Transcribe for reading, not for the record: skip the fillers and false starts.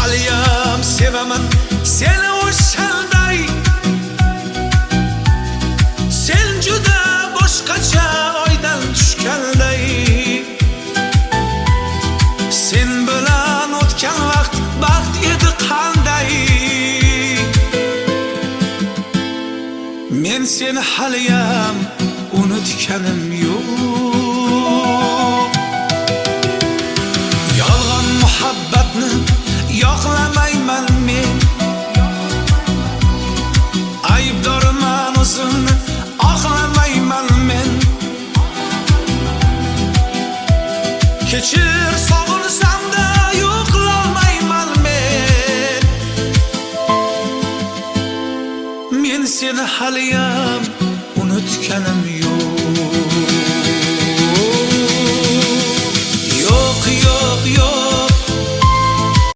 haliyam sevaman seni o'shanday. Sen juda boshqacha oydan tushganday. Sen bilan o'tgan vaqt baxt edi qanday. Men seni haliyam unutganim yo'q. Yolg'on muhabbatni yoqlamayman men. Aybdorman o'zimni oqlamayman men. Kechir sog'insam-da yo'qlamayman men. Men seni haliyam unutganim yo'q.